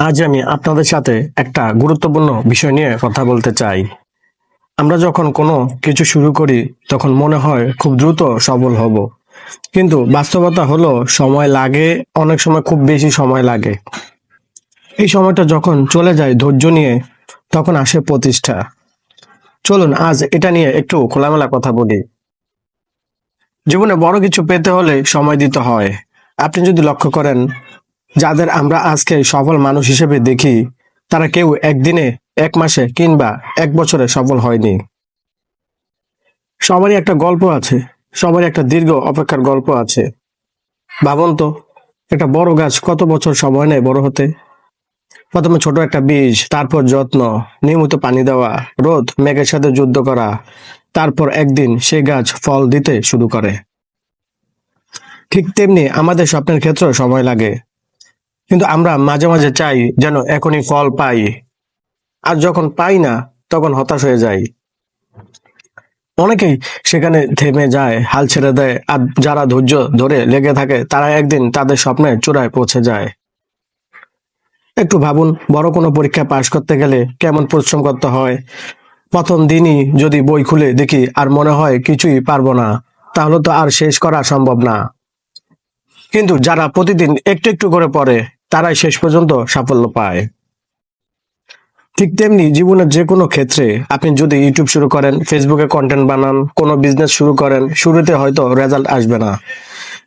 আজ আমি আপনাদের সাথে একটা গুরুত্বপূর্ণ বিষয় নিয়ে কথা বলতে চাই। আমরা যখন কোনো কিছু শুরু করি তখন মনে হয় খুব দ্রুত সফল হব, কিন্তু বাস্তবতা হলো সময় লাগে, অনেক সময় খুব বেশি সময় লাগে। এই সময়টা যখন চলে যায় ধৈর্য নিয়ে, তখন আসে প্রতিষ্ঠা। চলুন আজ এটা নিয়ে একটু খোলামেলা কথা বলি। জীবনে বড় কিছু পেতে হলে সময় দিতে হয়। আপনি যদি লক্ষ্য করেন, যাদের আমরা আজকে সফল মানুষ হিসেবে দেখি, তারা কেউ একদিনে, এক মাসে কিংবা এক বছরে সফল হয়নি। সবারই একটা গল্প আছে, সবারই একটা দীর্ঘ অপেক্ষার গল্প আছে। ভাবুন তো, একটা বড় গাছ কত বছর সময় নেয় বড় হতে। প্রথমে ছোট একটা বীজ, তারপর যত্ন, নিয়মিত পানি দেওয়া, রোদ মেঘের সাথে যুদ্ধ করা, তারপর একদিন সেই গাছ ফল দিতে শুরু করে। ঠিক তেমনি আমাদের স্বপ্নের ক্ষেত্রে সময় লাগে, কিন্তু আমরা মাঝে মাঝে চাই যেন এখনই ফল পাই, আর যখন পাই না তখন হতাশ হয়ে যাই। অনেকেই সেখানে থেমে যায়, হাল ছেড়ে দেয়, আর যারা ধৈর্য ধরে লেগে থাকে তারা একদিন তাদের স্বপ্নের চূড়ায় পৌঁছে যায়। একটু ভাবুন, বড় কোনো পরীক্ষা পাশ করতে গেলে কেমন পরিশ্রম করতে হয়। প্রথম দিনই যদি বই খুলে দেখি আর মনে হয় কিছুই পারবো না, তাহলে তো আর শেষ করা সম্ভব না। কিন্তু যারা প্রতিদিন একটু একটু করে পড়ে, তারাই শেষ পর্যন্ত সাফল্য পায়। ঠিক তেমনি জীবনের যে কোনো ক্ষেত্রে আপনি যদি ইউটিউব শুরু করেন, ফেসবুকে কন্টেন্ট বানান, কোনো বিজনেস শুরু করেন, শুরুতে হয়তো রেজাল্ট আসবে না,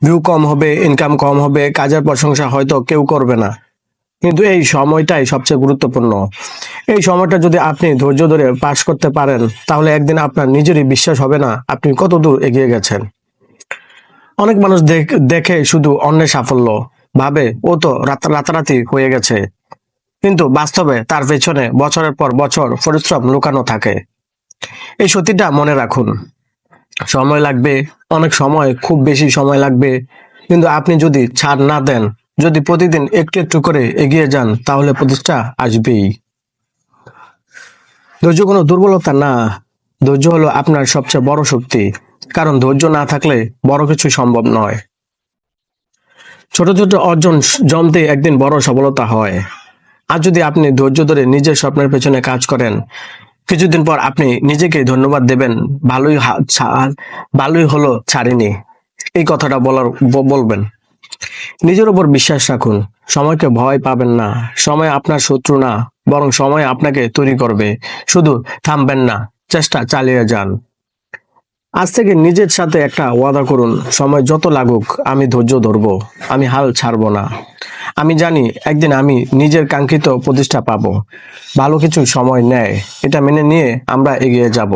ভিউ কম হবে, ইনকাম কম হবে, কাজের প্রশংসা হয়তো কেউ করবে না। কিন্তু এই সময়টাই সবচেয়ে গুরুত্বপূর্ণ। এই সময়টা যদি আপনি ধৈর্য ধরে পাস করতে পারেন, তাহলে একদিন আপনার নিজেরই বিশ্বাস হবে না আপনি কত দূর এগিয়ে গেছেন। অনেক মানুষ দেখে শুধু অন্যের সাফল্য, ভাবে ও তো রাতারাতি হয়ে গেছে, কিন্তু বাস্তবে তার পেছনে বছরের পর বছর পরিশ্রম লুকানো থাকে। এই সত্যিটা মনে রাখুন, সময় লাগবে, অনেক সময়, খুব বেশি সময় লাগবে, কিন্তু আপনি যদি ছাড় না দেন, যদি প্রতিদিন একটু একটু করে এগিয়ে যান, তাহলে প্রতিষ্ঠা আসবেই। ধৈর্য কোনো দুর্বলতা না, ধৈর্য হলো আপনার সবচেয়ে বড় শক্তি। কারণ ধৈর্য না থাকলে বড় কিছু সম্ভব নয়। ছোট ছোট অর্জন জমতে একদিন বড় সফলতা হয়। আর যদি আপনি ধৈর্য ধরে নিজের স্বপ্নের পেছনে কাজ করেন, কিছুদিন পর আপনি নিজেকে ধন্যবাদ দেবেন, ভালোই হলো ছাড়িনি, এই কথাটা বলবেন। নিজের উপর বিশ্বাস রাখুন, সময়কে ভয় পাবেন না। সময় আপনার শত্রু না, বরং সময় আপনাকে তৈরি করবে। শুধু থামবেন না, চেষ্টা চালিয়ে যান। আজ থেকে নিজের সাথে একটা ওয়াদা করুন, সময় যত লাগুক আমি ধৈর্য ধরবো, আমি হাল ছাড়বো না। আমি জানি একদিন আমি নিজের কাঙ্ক্ষিত প্রতিষ্ঠা পাবো। ভালো কিছু সময় নেয়, এটা মেনে নিয়ে আমরা এগিয়ে যাব।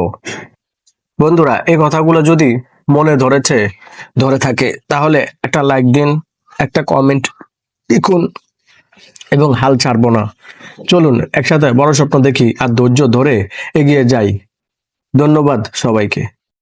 বন্ধুরা, এই কথাগুলো যদি মনে ধরে থাকে, তাহলে একটা লাইক দিন, একটা কমেন্ট লিখুন, এবং হাল ছাড়বো না। চলুন একসাথে বড় স্বপ্ন দেখি আর ধৈর্য ধরে এগিয়ে যাই। ধন্যবাদ সবাইকে।